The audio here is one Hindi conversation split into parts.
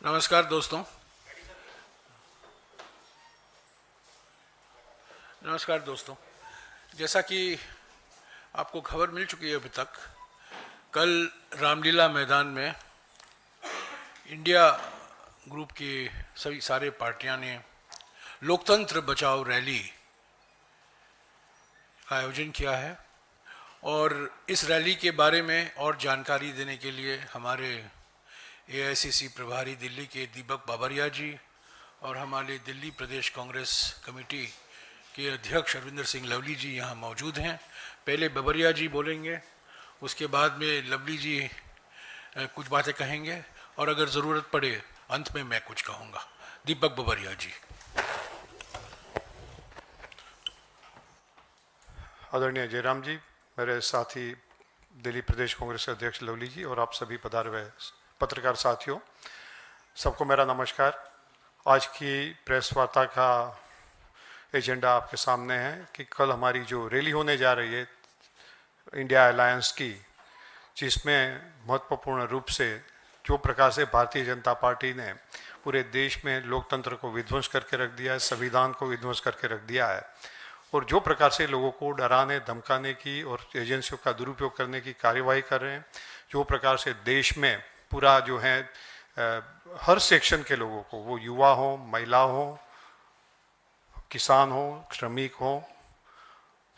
नमस्कार दोस्तों। जैसा कि आपको खबर मिल चुकी है अभी तक, कल रामलीला मैदान में इंडिया ग्रुप की सभी सारे पार्टियां ने लोकतंत्र बचाओ रैली का आयोजन किया है। और इस रैली के बारे में और जानकारी देने के लिए हमारे एआईसीसी प्रभारी दिल्ली के दीपक बाबरिया जी और हमारे दिल्ली प्रदेश कांग्रेस कमेटी के अध्यक्ष अरविंदर सिंह लवली जी यहाँ मौजूद हैं। पहले बाबरिया जी बोलेंगे, उसके बाद में लवली जी कुछ बातें कहेंगे और अगर ज़रूरत पड़े अंत में मैं कुछ कहूँगा। दीपक बाबरिया जी। आदरणीय जयराम जी, मेरे साथी दिल्ली प्रदेश कांग्रेस के अध्यक्ष लवली जी और आप सभी पधारे हुए पत्रकार साथियों, सबको मेरा नमस्कार। आज की प्रेस वार्ता का एजेंडा आपके सामने है कि कल हमारी जो रैली होने जा रही है इंडिया अलायंस की, जिसमें महत्वपूर्ण रूप से जो प्रकार से भारतीय जनता पार्टी ने पूरे देश में लोकतंत्र को विध्वंस करके रख दिया है, संविधान को विध्वंस करके रख दिया है, और जो प्रकार से लोगों को डराने धमकाने की और एजेंसियों का दुरुपयोग करने की कार्यवाही कर रहे हैं, जो प्रकार से देश में पूरा जो है हर सेक्शन के लोगों को, वो युवा हो, महिला हो, किसान हो, श्रमिक हो,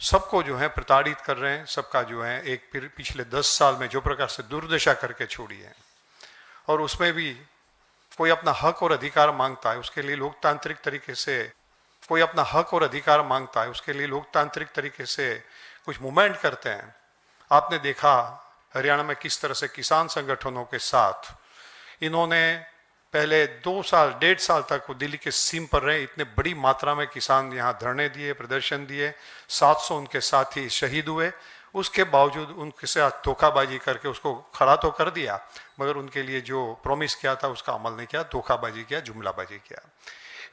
सबको जो है प्रताड़ित कर रहे हैं। सबका जो है एक पिछले 10 साल में जो प्रकार से दुर्दशा करके छोड़ी है, और उसमें भी कोई अपना हक और अधिकार मांगता है, उसके लिए लोकतांत्रिक तरीके से कोई अपना हक और अधिकार मांगता है, उसके लिए लोकतांत्रिक तरीके से कुछ मूवमेंट करते हैं। आपने देखा हरियाणा में किस तरह से किसान संगठनों के साथ इन्होंने पहले 2 साल 1.5 साल तक वो दिल्ली के सीम पर रहे, इतने बड़ी मात्रा में किसान यहाँ धरने दिए, प्रदर्शन दिए, 700 उनके साथी शहीद हुए। उसके बावजूद उनके साथ धोखाबाजी करके उसको खड़ा तो कर दिया, मगर उनके लिए जो प्रॉमिस किया था उसका अमल नहीं किया, धोखाबाजी किया, जुमलाबाजी किया।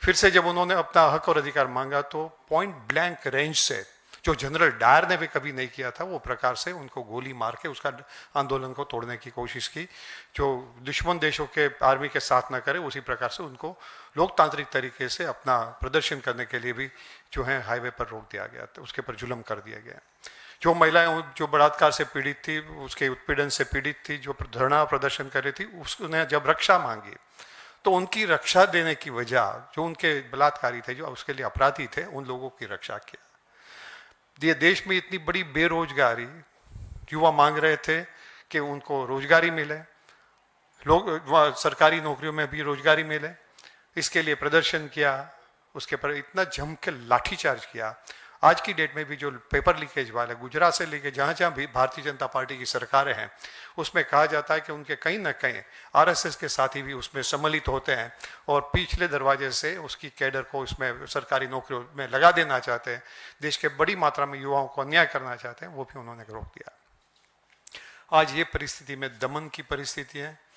फिर से जब उन्होंने अपना हक और अधिकार मांगा तो पॉइंट ब्लैंक रेंज से, जो जनरल डायर ने भी कभी नहीं किया था, वो प्रकार से उनको गोली मार के उसका आंदोलन को तोड़ने की कोशिश की। जो दुश्मन देशों के आर्मी के साथ ना करे, उसी प्रकार से उनको लोकतांत्रिक तरीके से अपना प्रदर्शन करने के लिए भी जो है हाईवे पर रोक दिया गया, तो उसके पर जुल्म कर दिया गया। जो महिलाएं जो बलात्कार से पीड़ित थी, उसके उत्पीड़न से पीड़ित थी, जो धरना प्रदर्शन कर रही थी, उसने जब रक्षा मांगी तो उनकी रक्षा देने की वजह, जो उनके बलात्कारी थे, जो उसके लिए अपराधी थे, उन लोगों की रक्षा किया। ये देश में इतनी बड़ी बेरोजगारी, युवा मांग रहे थे कि उनको रोजगारी मिले, लोग सरकारी नौकरियों में भी रोजगारी मिले, इसके लिए प्रदर्शन किया, उसके पर इतना जम के लाठीचार्ज किया। आज की डेट में भी जो पेपर लीकेज वाले गुजरात से लेके जहाँ जहाँ भी भारतीय जनता पार्टी की सरकारें हैं, उसमें कहा जाता है कि उनके कहीं ना कहीं आरएसएस के साथी भी उसमें सम्मिलित होते हैं और पिछले दरवाजे से उसकी कैडर को उसमें सरकारी नौकरियों में लगा देना चाहते हैं, देश के बड़ी मात्रा में युवाओं को अन्याय करना चाहते हैं, वो भी उन्होंने रोक दिया। आज ये परिस्थिति में दमन की परिस्थिति है,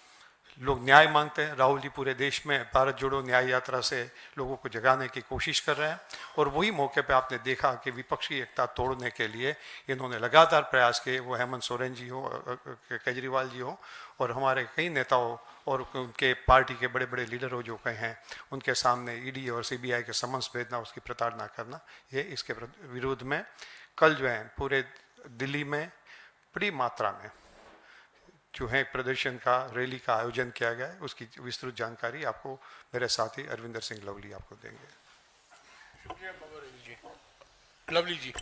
लोग न्याय मांगते हैं। राहुल जी पूरे देश में भारत जोड़ो न्याय यात्रा से लोगों को जगाने की कोशिश कर रहे हैं, और वही मौके पे आपने देखा कि विपक्षी एकता तोड़ने के लिए इन्होंने लगातार प्रयास किए। वो हेमंत सोरेन जी हो, केजरीवाल जी हो, और हमारे कई नेताओं और उनके पार्टी के बड़े बड़े लीडर हो जो कहे हैं, उनके सामने ईडी और सीबीआई के समन्स भेजना, उसकी प्रताड़ना करना, ये इसके विरोध में कल जो है पूरे दिल्ली में बड़ी मात्रा में जो है प्रदर्शन का, रैली का आयोजन किया गया है। उसकी विस्तृत जानकारी आपको मेरे साथी अरविंदर सिंह लवली आपको देंगे। शुक्रिया बाबरिया जी। लवली जी।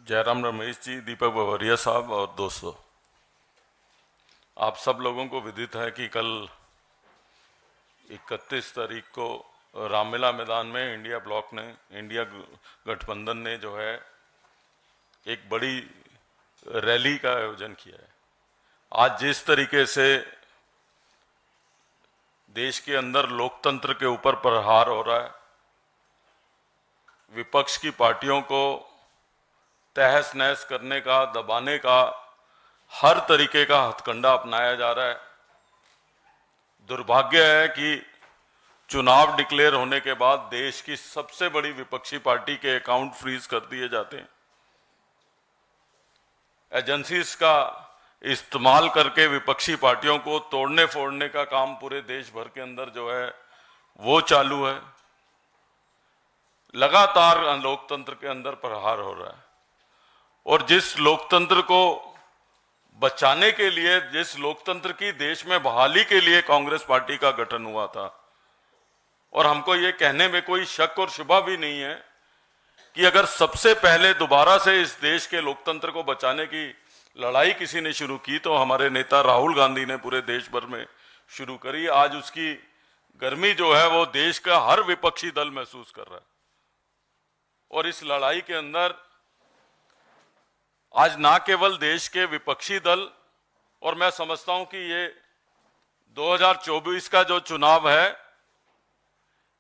जयराम रमेश जी, दीपक बाबरिया साहब और दोस्तों, आप सब लोगों को विदित है कि कल 31 तारीख को रामलीला मैदान में इंडिया ब्लॉक ने, इंडिया गठबंधन ने जो है एक बड़ी रैली का आयोजन किया है। आज जिस तरीके से देश के अंदर लोकतंत्र के ऊपर प्रहार हो रहा है, विपक्ष की पार्टियों को तहस नहस करने का, दबाने का हर तरीके का हथकंडा अपनाया जा रहा है। दुर्भाग्य है कि चुनाव डिक्लेयर होने के बाद देश की सबसे बड़ी विपक्षी पार्टी के अकाउंट फ्रीज कर दिए जाते हैं। एजेंसीज का इस्तेमाल करके विपक्षी पार्टियों को तोड़ने फोड़ने का काम पूरे देश भर के अंदर जो है वो चालू है। लगातार लोकतंत्र के अंदर प्रहार हो रहा है, और जिस लोकतंत्र को बचाने के लिए, जिस लोकतंत्र की देश में बहाली के लिए कांग्रेस पार्टी का गठन हुआ था, और हमको ये कहने में कोई शक और शुबा भी नहीं है कि अगर सबसे पहले दोबारा से इस देश के लोकतंत्र को बचाने की लड़ाई किसी ने शुरू की तो हमारे नेता राहुल गांधी ने पूरे देश भर में शुरू करी। आज उसकी गर्मी जो है वो देश का हर विपक्षी दल महसूस कर रहा है, और इस लड़ाई के अंदर आज ना केवल देश के विपक्षी दल, और मैं समझता हूं कि ये 2024 का जो चुनाव है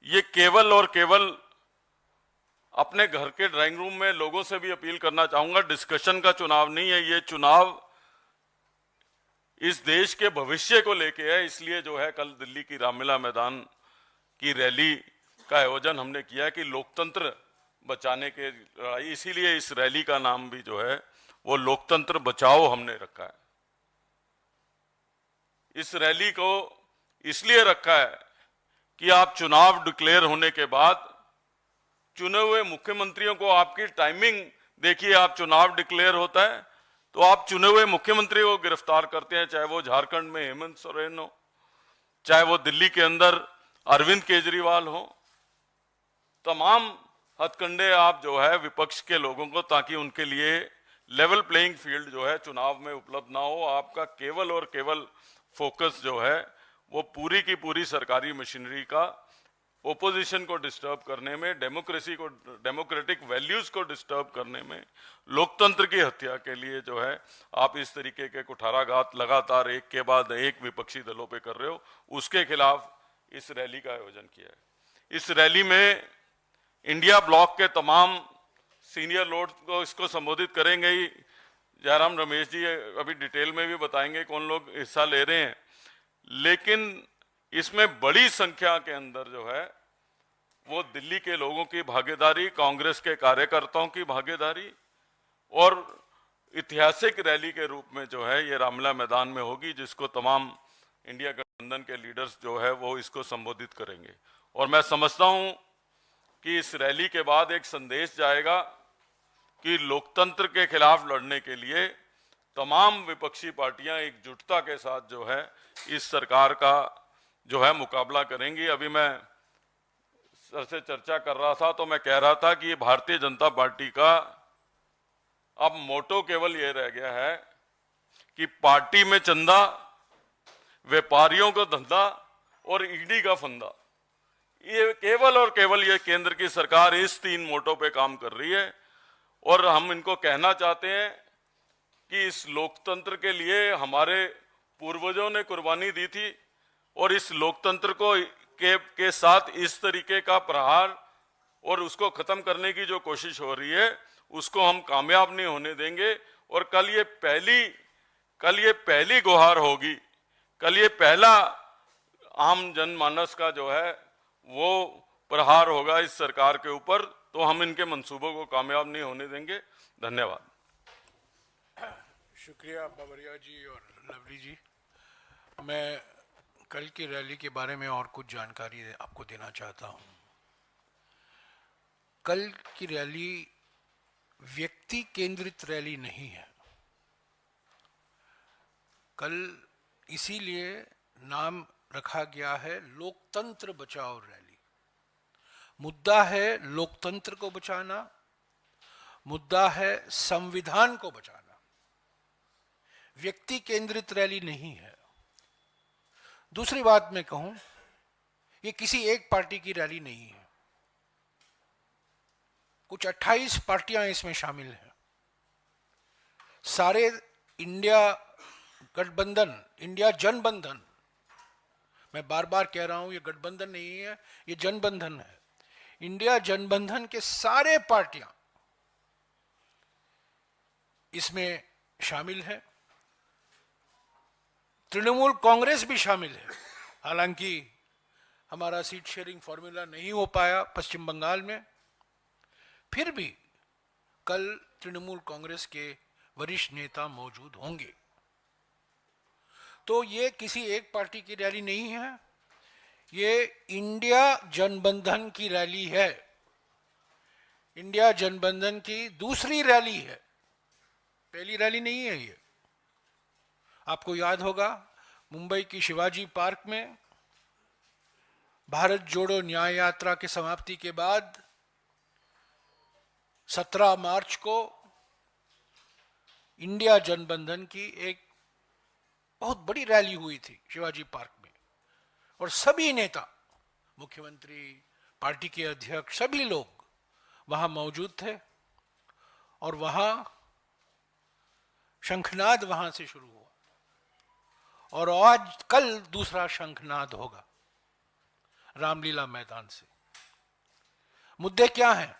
ये केवल और केवल, अपने घर के ड्राइंग रूम में लोगों से भी अपील करना चाहूंगा, डिस्कशन का चुनाव नहीं है, ये चुनाव इस देश के भविष्य को लेके है। इसलिए जो है कल दिल्ली की रामलीला मैदान की रैली का आयोजन हमने किया कि लोकतंत्र बचाने के लड़ाई, इसीलिए इस रैली का नाम भी जो है वो लोकतंत्र बचाओ हमने रखा है। इस रैली को इसलिए रखा है कि आप चुनाव डिक्लेयर होने के बाद चुने हुए मुख्यमंत्रियों को, आपकी टाइमिंग देखिए, आप चुनाव डिक्लेयर होता है तो आप चुने हुए मुख्यमंत्री को गिरफ्तार करते हैं, चाहे वो झारखंड में हेमंत सोरेन हो, चाहे वो दिल्ली के अंदर अरविंद केजरीवाल हो। तमाम हथकंडे आप जो है विपक्ष के लोगों को, ताकि उनके लिए लेवल प्लेइंग फील्ड जो है चुनाव में उपलब्ध ना हो। आपका केवल और केवल फोकस जो है वो पूरी की पूरी सरकारी मशीनरी का ओपोजिशन को डिस्टर्ब करने में, डेमोक्रेसी को, डेमोक्रेटिक वैल्यूज को डिस्टर्ब करने में, लोकतंत्र की हत्या के लिए जो है आप इस तरीके के कुठाराघात लगातार एक के बाद एक विपक्षी दलों पे कर रहे हो, उसके खिलाफ इस रैली का आयोजन किया है। इस रैली में इंडिया ब्लॉक के तमाम सीनियर लोग को इसको संबोधित करेंगे ही। जयराम रमेश जी अभी डिटेल में भी बताएंगे कौन लोग हिस्सा ले रहे हैं, लेकिन इसमें बड़ी संख्या के अंदर जो है वो दिल्ली के लोगों की भागीदारी, कांग्रेस के कार्यकर्ताओं की भागीदारी, और ऐतिहासिक रैली के रूप में जो है ये रामलीला मैदान में होगी, जिसको तमाम इंडिया गठबंधन के लीडर्स जो है वो इसको संबोधित करेंगे। और मैं समझता हूं कि इस रैली के बाद एक संदेश जाएगा कि लोकतंत्र के खिलाफ लड़ने के लिए तमाम विपक्षी पार्टियां एकजुटता के साथ जो है इस सरकार का जो है मुकाबला करेंगी। अभी मैं सर से चर्चा कर रहा था तो मैं कह रहा था कि भारतीय जनता पार्टी का अब मोटो केवल ये रह गया है कि पार्टी में चंदा, व्यापारियों को धंधा और ईडी का फंदा। ये केवल और केवल ये केंद्र की सरकार इस 3 मोटो पे काम कर रही है, और हम इनको कहना चाहते हैं कि इस लोकतंत्र के लिए हमारे पूर्वजों ने कुर्बानी दी थी, और इस लोकतंत्र को के साथ इस तरीके का प्रहार और उसको खत्म करने की जो कोशिश हो रही है उसको हम कामयाब नहीं होने देंगे। और कल ये पहली गुहार होगी, कल ये पहला आम जनमानस का जो है वो प्रहार होगा इस सरकार के ऊपर, तो हम इनके मंसूबों को कामयाब नहीं होने देंगे। धन्यवाद। शुक्रिया बाबरिया जी और लवली जी। मैं कल की रैली के बारे में और कुछ जानकारी आपको देना चाहता हूं। कल की रैली व्यक्ति केंद्रित रैली नहीं है। कल इसीलिए नाम रखा गया है लोकतंत्र बचाओ रैली। मुद्दा है लोकतंत्र को बचाना, मुद्दा है संविधान को बचाना, व्यक्ति केंद्रित रैली नहीं है। दूसरी बात मैं कहूं, ये किसी एक पार्टी की रैली नहीं है। कुछ 28 पार्टियां इसमें शामिल हैं। सारे इंडिया गठबंधन, इंडिया जनबंधन, मैं बार बार कह रहा हूं ये गठबंधन नहीं है, ये जनबंधन है। इंडिया जनबंधन के सारे पार्टियां इसमें शामिल है। तृणमूल कांग्रेस भी शामिल है। हालांकि हमारा सीट शेयरिंग फॉर्मूला नहीं हो पाया पश्चिम बंगाल में, फिर भी कल तृणमूल कांग्रेस के वरिष्ठ नेता मौजूद होंगे। तो ये किसी एक पार्टी की रैली नहीं है, ये इंडिया जनबंधन की रैली है, इंडिया जनबंधन की दूसरी रैली है, पहली रैली नहीं है ये। आपको याद होगा मुंबई की शिवाजी पार्क में भारत जोड़ो न्याय यात्रा की समाप्ति के बाद 17 मार्च को इंडिया जनबंधन की एक बहुत बड़ी रैली हुई थी शिवाजी पार्क में, और सभी नेता, मुख्यमंत्री, पार्टी के अध्यक्ष, सभी लोग वहां मौजूद थे। और वहां शंखनाद वहां से शुरू हुआ, और आज कल दूसरा शंखनाद होगा रामलीला मैदान से। मुद्दे क्या हैं?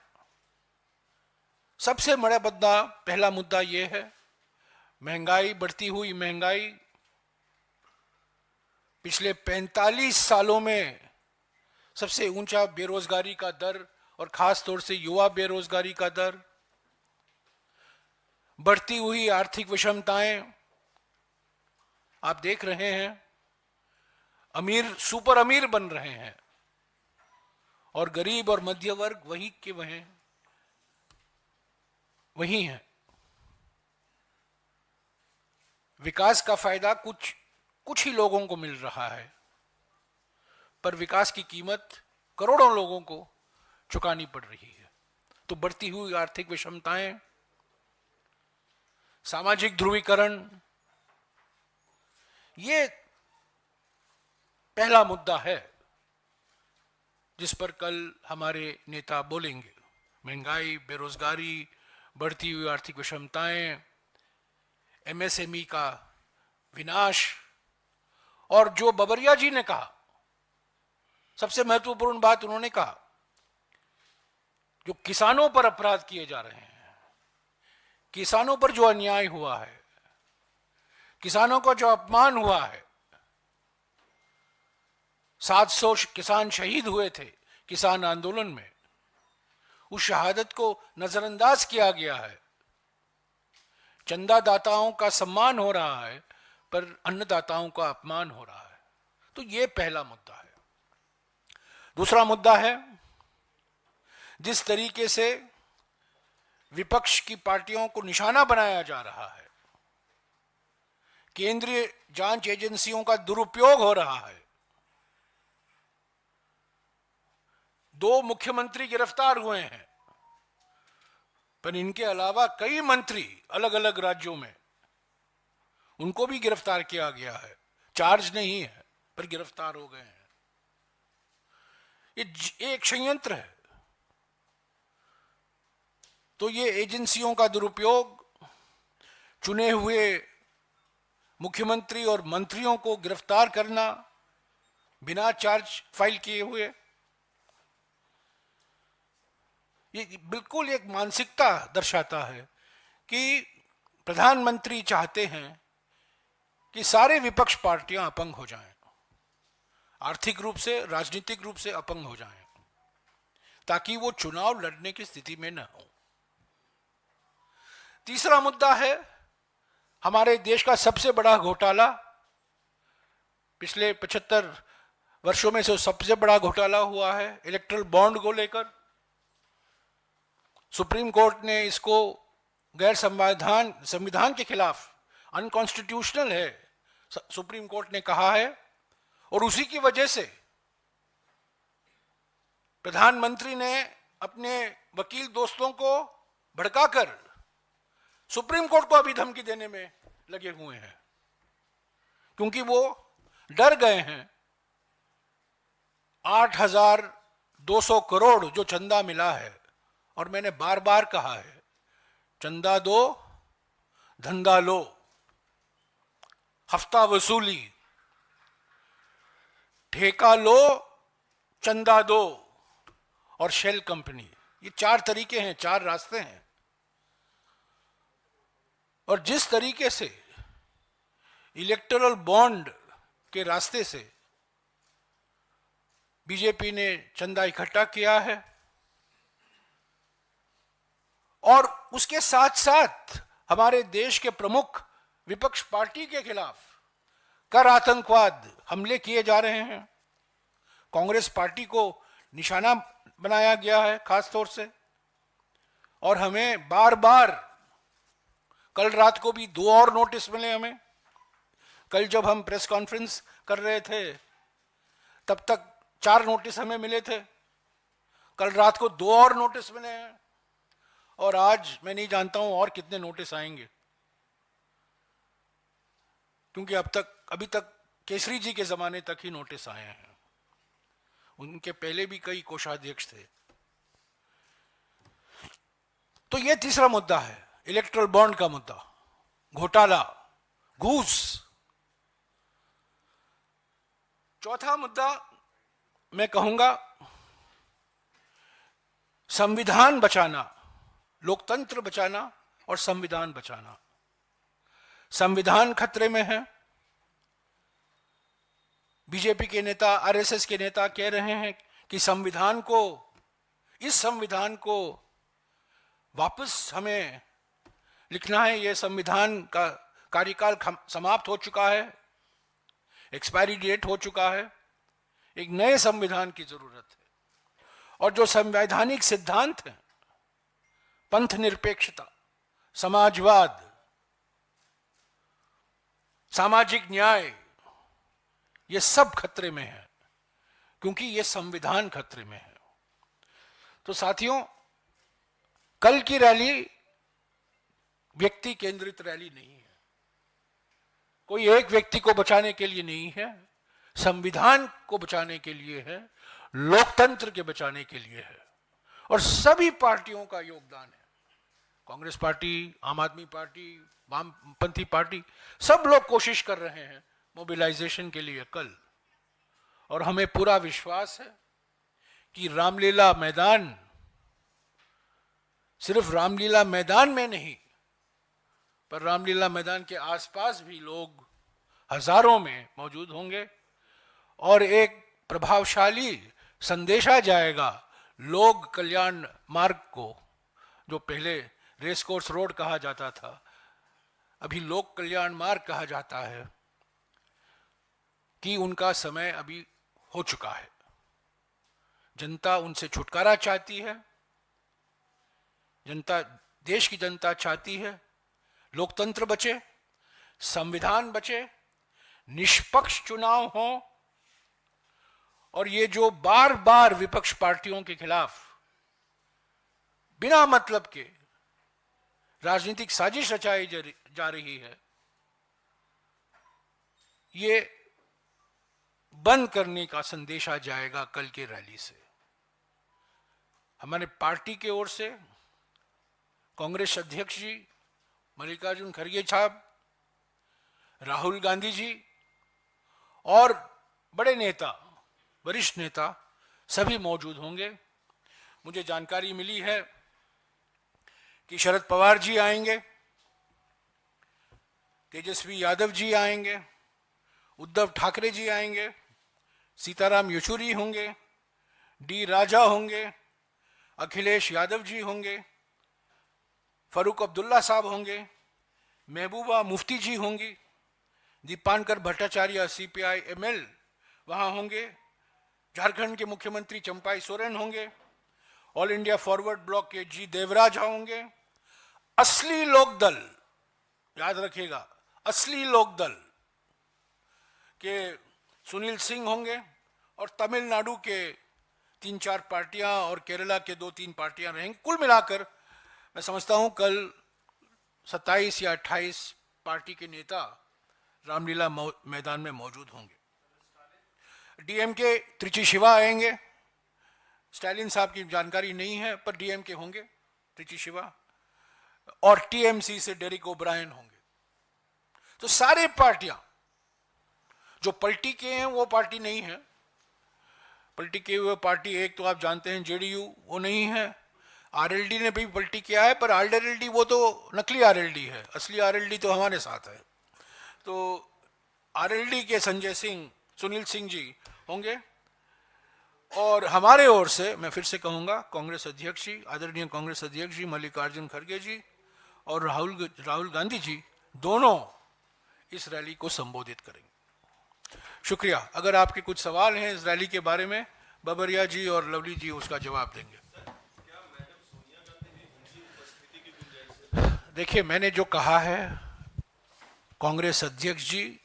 सबसे बड़ा मुद्दा, पहला मुद्दा यह है महंगाई, बढ़ती हुई महंगाई। पिछले 45 सालों में सबसे ऊंचा बेरोजगारी का दर, और खास तौर से युवा बेरोजगारी का दर, बढ़ती हुई आर्थिक विषमताएं। आप देख रहे हैं अमीर सुपर अमीर बन रहे हैं और गरीब और मध्य वर्ग वही के वही है। विकास का फायदा कुछ ही लोगों को मिल रहा है, पर विकास की कीमत करोड़ों लोगों को चुकानी पड़ रही है। तो बढ़ती हुई आर्थिक विषमताएं, सामाजिक ध्रुवीकरण, ये पहला मुद्दा है जिस पर कल हमारे नेता बोलेंगे। महंगाई, बेरोजगारी, बढ़ती हुई आर्थिक विषमताएं, एमएसएमई का विनाश, और जो बाबरिया जी ने कहा, सबसे महत्वपूर्ण बात उन्होंने कहा, जो किसानों पर अपराध किए जा रहे हैं, किसानों पर जो अन्याय हुआ है, किसानों को जो अपमान हुआ है, 700 किसान शहीद हुए थे किसान आंदोलन में, उस शहादत को नजरअंदाज किया गया है। चंदादाताओं का सम्मान हो रहा है, पर अन्नदाताओं का अपमान हो रहा है। तो यह पहला मुद्दा है। दूसरा मुद्दा है जिस तरीके से विपक्ष की पार्टियों को निशाना बनाया जा रहा है, केंद्रीय जांच एजेंसियों का दुरुपयोग हो रहा है। 2 मुख्यमंत्री गिरफ्तार हुए हैं, पर इनके अलावा कई मंत्री अलग अलग राज्यों में, उनको भी गिरफ्तार किया गया है। चार्ज नहीं है, पर गिरफ्तार हो गए हैं। ये एक षड्यंत्र है। तो ये एजेंसियों का दुरुपयोग, चुने हुए मुख्यमंत्री और मंत्रियों को गिरफ्तार करना बिना चार्ज फाइल किए हुए, ये बिल्कुल एक मानसिकता दर्शाता है कि प्रधानमंत्री चाहते हैं कि सारे विपक्ष पार्टियां अपंग हो जाएं, आर्थिक रूप से, राजनीतिक रूप से अपंग हो जाएं, ताकि वो चुनाव लड़ने की स्थिति में न हो। तीसरा मुद्दा है हमारे देश का सबसे बड़ा घोटाला, पिछले 75 वर्षों में से सबसे बड़ा घोटाला हुआ है इलेक्ट्रल बॉन्ड को लेकर। सुप्रीम कोर्ट ने इसको गैर संविधान के खिलाफ, अनकॉन्स्टिट्यूशनल है, सुप्रीम कोर्ट ने कहा है। और उसी की वजह से प्रधानमंत्री ने अपने वकील दोस्तों को भड़काकर सुप्रीम कोर्ट को अभी धमकी देने में लगे हुए हैं, क्योंकि वो डर गए हैं 8,200 करोड़ जो चंदा मिला है। और मैंने बार बार कहा है, चंदा दो धंधा लो, हफ्ता वसूली, ठेका लो, चंदा दो और शेल कंपनी, ये 4 तरीके हैं, 4 रास्ते हैं। और जिस तरीके से इलेक्टोरल बॉन्ड के रास्ते से बीजेपी ने चंदा इकट्ठा किया है, और उसके साथ साथ हमारे देश के प्रमुख विपक्ष पार्टी के खिलाफ कर आतंकवाद हमले किए जा रहे हैं। कांग्रेस पार्टी को निशाना बनाया गया है खास तौर से, और हमें बार बार, कल रात को भी 2 और नोटिस मिले हमें। कल जब हम प्रेस कॉन्फ्रेंस कर रहे थे तब तक 4 नोटिस हमें मिले थे, कल रात को 2 और नोटिस मिले हैं, और आज मैं नहीं जानता हूं और कितने नोटिस आएंगे, क्योंकि अभी तक केसरी जी के जमाने तक ही नोटिस आए हैं। उनके पहले भी कई कोषाध्यक्ष थे। तो यह तीसरा मुद्दा है, इलेक्ट्रल बॉन्ड का मुद्दा, घोटाला, घूस। चौथा मुद्दा मैं कहूंगा संविधान बचाना, लोकतंत्र बचाना और संविधान बचाना। संविधान खतरे में है। बीजेपी के नेता, आरएसएस के नेता कह रहे हैं कि इस संविधान को वापस हमें लिखना है। यह संविधान का कार्यकाल समाप्त हो चुका है, एक्सपायरी डेट हो चुका है, एक नए संविधान की जरूरत है। और जो संवैधानिक सिद्धांत हैं, पंथ निरपेक्षता, समाजवाद, सामाजिक न्याय, ये सब खतरे में है, क्योंकि ये संविधान खतरे में है। तो साथियों, कल की रैली व्यक्ति केंद्रित रैली नहीं है, कोई एक व्यक्ति को बचाने के लिए नहीं है, संविधान को बचाने के लिए है, लोकतंत्र के बचाने के लिए है, और सभी पार्टियों का योगदान है। कांग्रेस पार्टी, आम आदमी पार्टी, वामपंथी पार्टी, सब लोग कोशिश कर रहे हैं मोबिलाइजेशन के लिए कल। और हमें पूरा विश्वास है कि रामलीला मैदान, सिर्फ रामलीला मैदान में नहीं, पर रामलीला मैदान के आसपास भी लोग हजारों में मौजूद होंगे, और एक प्रभावशाली संदेशा जाएगा लोक कल्याण मार्ग को, जो पहले रेस कोर्स रोड कहा जाता था, अभी लोक कल्याण मार्ग कहा जाता है, कि उनका समय अभी हो चुका है। जनता उनसे छुटकारा चाहती है, जनता, देश की जनता चाहती है लोकतंत्र बचे, संविधान बचे, निष्पक्ष चुनाव हो, और ये जो बार बार विपक्ष पार्टियों के खिलाफ बिना मतलब के राजनीतिक साजिश रचाई जा रही है, ये बंद करने का संदेश आ जाएगा कल की रैली से। हमारे पार्टी की ओर से कांग्रेस अध्यक्ष जी मल्लिकार्जुन खड़गे साहब, राहुल गांधी जी और बड़े नेता, वरिष्ठ नेता सभी मौजूद होंगे। मुझे जानकारी मिली है कि शरद पवार जी आएंगे, तेजस्वी यादव जी आएंगे, उद्धव ठाकरे जी आएंगे, सीताराम येचुरी होंगे, डी राजा होंगे, अखिलेश यादव जी होंगे, फारूक अब्दुल्ला साहब होंगे, महबूबा मुफ्ती जी होंगी, दीपांकर भट्टाचार्य सीपीआई एमएल वहां होंगे, झारखंड के मुख्यमंत्री चंपाई सोरेन होंगे, ऑल इंडिया फॉरवर्ड ब्लॉक के जी देवराज होंगे। असली लोकदल, याद रखिएगा, असली लोकदल के सुनील सिंह होंगे, और तमिलनाडु के 3-4 पार्टियां और केरला के 2-3 पार्टियां रहेंगी। कुल मिलाकर मैं समझता हूं कल 27 या 28 पार्टी के नेता रामलीला मैदान में मौजूद होंगे। डीएमके त्रिची शिवा आएंगे, स्टालिन साहब की जानकारी नहीं है, पर डीएमके होंगे त्रिची शिवा, और टीएमसी से डेरिक ओब्रायन होंगे। तो सारे पार्टियां जो पलटी के हैं वो पार्टी नहीं है, पलटी के हुए पार्टी एक तो आप जानते हैं जेडीयू, वो नहीं है। आरएलडी ने भी पलटी किया है, पर आरएलडी वो तो नकली आरएलडी है, असली आरएलडी तो हमारे साथ है। तो आरएलडी के संजय सिंह, सुनील सिंह जी होंगे, और हमारे ओर से मैं फिर से कहूंगा कांग्रेस अध्यक्ष जी, आदरणीय कांग्रेस अध्यक्ष जी मल्लिकार्जुन खड़गे जी और राहुल गांधी जी दोनों इस रैली को संबोधित करेंगे। शुक्रिया। अगर आपके कुछ सवाल हैं इस रैली के बारे में, बाबरिया जी और लवली जी उसका जवाब देंगे। देखिए, मैंने जो कहा है, कांग्रेस अध्यक्ष जी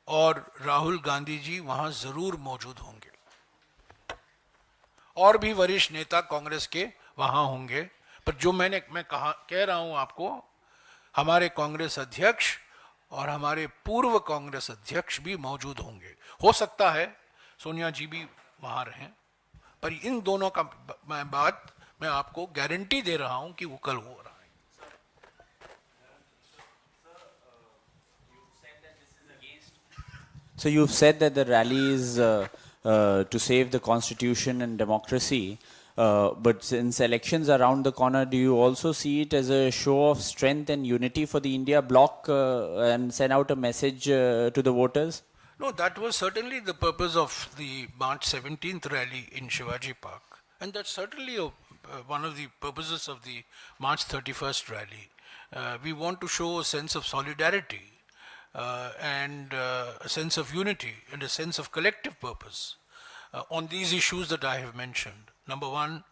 और राहुल गांधी जी वहां जरूर मौजूद होंगे, और भी वरिष्ठ नेता कांग्रेस के वहां होंगे। पर जो मैं कह रहा हूं आपको, हमारे कांग्रेस अध्यक्ष और हमारे पूर्व कांग्रेस अध्यक्ष भी मौजूद होंगे। हो सकता है सोनिया जी भी वहां रहें, पर इन दोनों का बात मैं आपको गारंटी दे रहा हूं कि वो कल हो रहा है। So you've said that the rally is to save the constitution and democracy, but since elections are around the corner, do you also see it as a show of strength and unity for the India bloc and send out a message to the voters? No, that was certainly the purpose of the March 17th rally in Shivaji Park. And that's certainly one of the purposes of the March 31st rally. We want to show a sense of solidarity and a sense of unity and a sense of collective purpose on these issues that I have mentioned. Number one,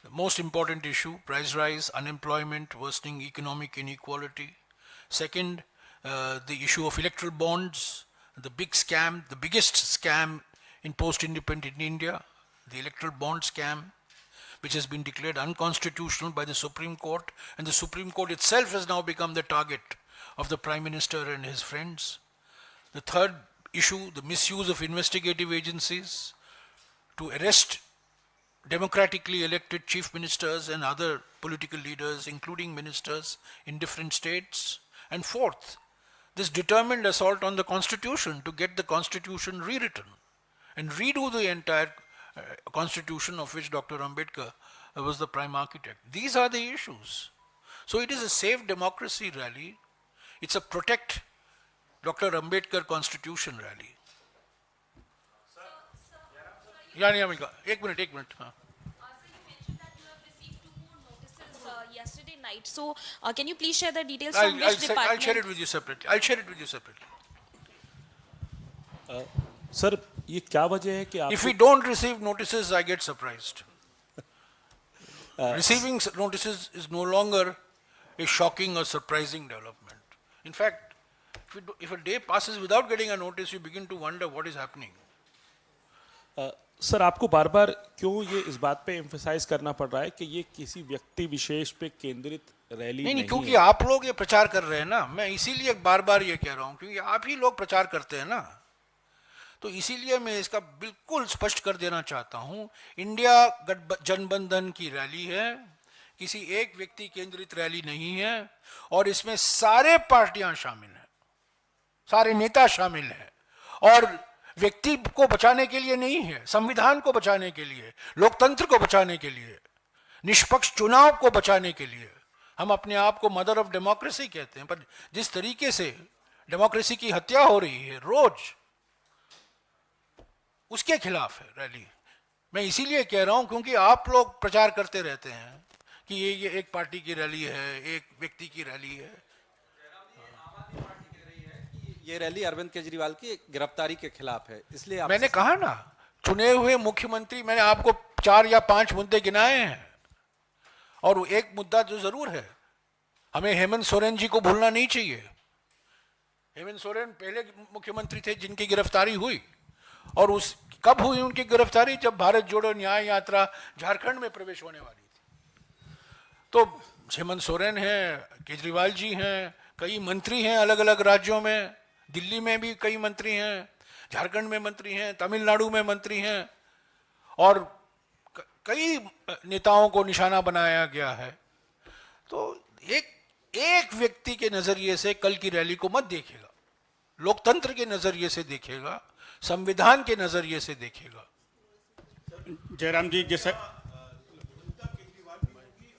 the most important issue, price rise, unemployment, worsening economic inequality. Second, the issue of electoral bonds, the big scam, the biggest scam in post-independent India, the electoral bond scam, which has been declared unconstitutional by the Supreme Court, and the Supreme Court itself has now become the target of the Prime Minister and his friends. The third issue, the misuse of investigative agencies to arrest democratically elected chief ministers and other political leaders, including ministers in different states. And fourth, this determined assault on the Constitution to get the Constitution rewritten and redo the entire Constitution of which Dr. Ambedkar was the prime architect. These are the issues. So it is a Save Democracy rally. It's a Protect Dr. Ambedkar Constitution rally. एक मिनट हाँ. Yesterday night. So, can you please share the details from which department? I'll share it with you separately. Sir, ये क्या वजह है कि आप If we don't receive notices, I get surprised. Receiving notices is no longer a shocking or surprising development. In fact, if a day passes without getting a notice, you begin to wonder what is happening. Sir, आपको बार बार क्यों ये इस बात पे एम्फसाइज करना पड़ रहा है कि ये किसी व्यक्ति विशेष पे केंद्रित रैली नहीं क्योंकि है? आप लोग ये प्रचार कर रहे हैं ना, मैं इसीलिए बार बार ये कह रहा हूं, क्योंकि आप ही लोग प्रचार करते हैं ना, तो इसीलिए मैं इसका बिल्कुल स्पष्ट कर देना चाहता हूं, इंडिया जनबंधन की रैली है, किसी एक व्यक्ति केंद्रित रैली नहीं है, और इसमें सारे पार्टियां शामिल हैं, सारे नेता शामिल हैं, और व्यक्ति को बचाने के लिए नहीं है, संविधान को बचाने के लिए, लोकतंत्र को बचाने के लिए, निष्पक्ष चुनाव को बचाने के लिए। हम अपने आप को मदर ऑफ डेमोक्रेसी कहते हैं, पर जिस तरीके से डेमोक्रेसी की हत्या हो रही है रोज, उसके खिलाफ है रैली। मैं इसीलिए कह रहा हूं क्योंकि आप लोग प्रचार करते रहते हैं कि ये एक पार्टी की रैली है, एक व्यक्ति की रैली है। ये रैली अरविंद केजरीवाल की गिरफ्तारी के खिलाफ है, इसलिए मैंने कहा ना, चुने हुए मुख्यमंत्री, मैंने आपको 4 या 5 मुद्दे गिनाए हैं, और एक मुद्दा जो जरूर है, हमें हेमंत सोरेन जी को भूलना नहीं चाहिए। हेमंत सोरेन पहले मुख्यमंत्री थे जिनकी गिरफ्तारी हुई, और उस कब हुई उनकी गिरफ्तारी? जब भारत जोड़ो न्याय यात्रा झारखंड में प्रवेश होने वाली थी। तो हेमंत सोरेन हैं, केजरीवाल जी हैं, कई मंत्री हैं अलग अलग राज्यों में, दिल्ली में भी कई मंत्री हैं, झारखंड में मंत्री हैं, तमिलनाडु में मंत्री हैं, और कई नेताओं को निशाना बनाया गया है। तो एक व्यक्ति के नजरिए से कल की रैली को मत देखिएगा, लोकतंत्र के नजरिए से देखिएगा, संविधान के नजरिए से देखिएगा। जयराम जी, जैसे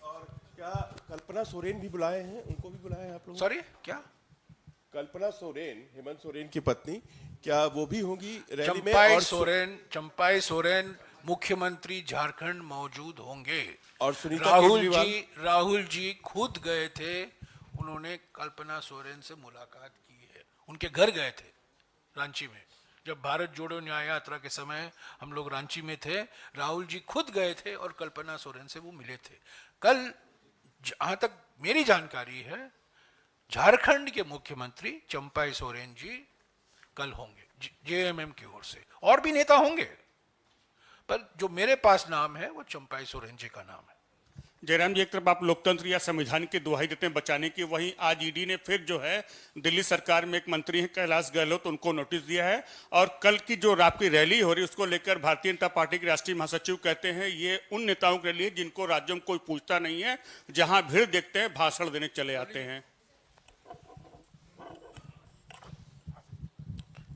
और क्या कल्पना सोरेन भी बुलाए हैं, उनको भी बुलाए हैं आप लोग? सॉरी, क्या? कल्पना सोरेन, हेमंत सोरेन की पत्नी, क्या वो भी होंगी रैली में? चंपाई सोरेन मुख्यमंत्री झारखंड मौजूद होंगे, और सुनीता केजरीवाल? राहुल जी खुद गए थे उन्होंने कल्पना सोरेन से मुलाकात की है, उनके घर गए थे रांची में। जब भारत जोड़ो न्याय यात्रा के समय हम लोग रांची में थे, राहुल जी खुद गए थे और कल्पना सोरेन से वो मिले थे। कल जहां तक मेरी जानकारी है, झारखंड के मुख्यमंत्री चंपाई सोरेन जी कल होंगे जेएमएम की ओर से, और भी नेता होंगे, पर जो मेरे पास नाम है वो चंपाई सोरेन जी का नाम है। जयराम जी, एक तरफ आप लोकतंत्र या संविधान की दुहाई देते हैं बचाने की, वहीं आज ईडी ने फिर जो है दिल्ली सरकार में एक मंत्री हैं कैलाश गहलोत, उनको नोटिस दिया है। और कल की जो आपकी रैली हो रही है उसको लेकर भारतीय जनता पार्टी के राष्ट्रीय महासचिव कहते हैं ये उन नेताओं के लिए जिनको राज्यों में कोई पूछता नहीं है, जहां भीड़ देखते हैं भाषण देने चले आते हैं।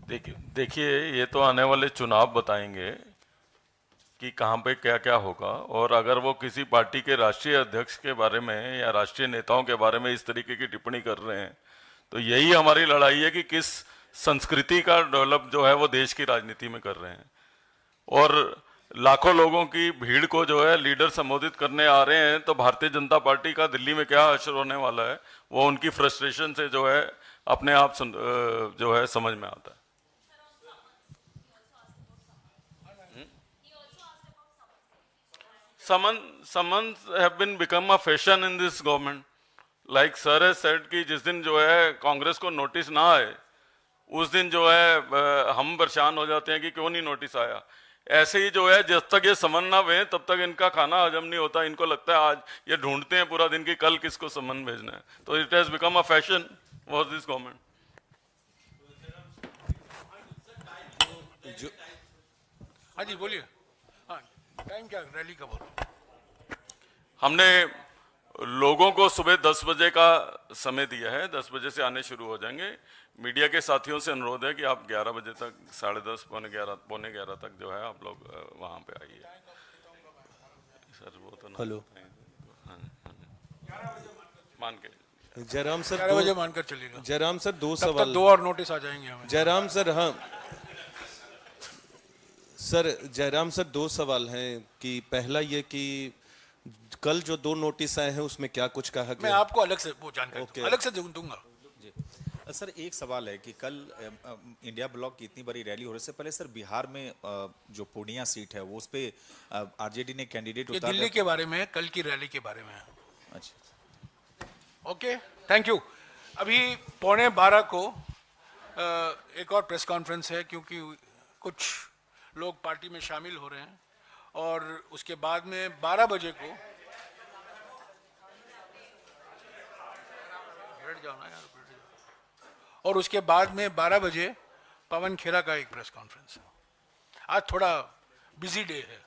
देखिए, ये तो आने वाले चुनाव बताएंगे कि कहाँ पे क्या क्या होगा। और अगर वो किसी पार्टी के राष्ट्रीय अध्यक्ष के बारे में या राष्ट्रीय नेताओं के बारे में इस तरीके की टिप्पणी कर रहे हैं, तो यही हमारी लड़ाई है कि किस संस्कृति का डेवलप जो है वो देश की राजनीति में कर रहे हैं। और लाखों लोगों की भीड़ को जो है लीडर संबोधित करने आ रहे हैं, तो भारतीय जनता पार्टी का दिल्ली में क्या असर होने वाला है वो उनकी फ्रस्ट्रेशन से जो है अपने आप जो है समझ में आता है। Summons have been become a fashion in this government. Like sir has said कि जिस दिन जो है कांग्रेस को नोटिस ना आए, उस दिन जो है हम परेशान हो जाते हैं कि क्यों नहीं नोटिस आया। ऐसे ही जो है जब तक ये समन ना भें तब तक इनका खाना हजम नहीं होता। इनको लगता है आज ये ढूंढते हैं पूरा दिन कि कल किसको समन भेजना है। तो it has become a fashion for this government. हाँ जी बोलिए। हाँ, टाइम क्या रैली का बोलो। हमने लोगों को सुबह 10 बजे का समय दिया है, 10 बजे से आने शुरू हो जाएंगे। मीडिया के साथियों से अनुरोध है कि आप 11 बजे तक, 10:30, पौने 11 तक जो है आप लोग वहां पे आइए। सर वो तो हेलो, मान के जयराम सर 11 बजे मानकर चलेगा। जयराम सर दो तब तक सवाल। 2 और नोटिस आ जाएंगे हमें। जयराम सर, हाँ सर, जयराम सर 2 सवाल हैं कि पहला ये कि कल जो 2 नोटिस आए हैं उसमें क्या कुछ कहा मैं गया? आपको अलग से वो जानकारी ओके। अलग से दूंगा। सर एक सवाल है कि कल इंडिया ब्लॉक की इतनी बड़ी रैली हो रही से पहले सर बिहार में जो पूर्णिया सीट है वो उस पे आरजेडी ने कैंडिडेट ये उतारा। दिल्ली के बारे में, कल की रैली के बारे में है। अच्छा, ओके, थैंक यू। अभी 11:15 को एक और प्रेस कॉन्फ्रेंस है, क्योंकि कुछ लोग पार्टी में शामिल हो रहे हैं, और उसके बाद में 12 बजे को बैठ जाओ ना यार, बैठ जाओ। और उसके बाद में 12 बजे पवन खेरा का एक प्रेस कॉन्फ्रेंस है। आज थोड़ा बिजी डे है।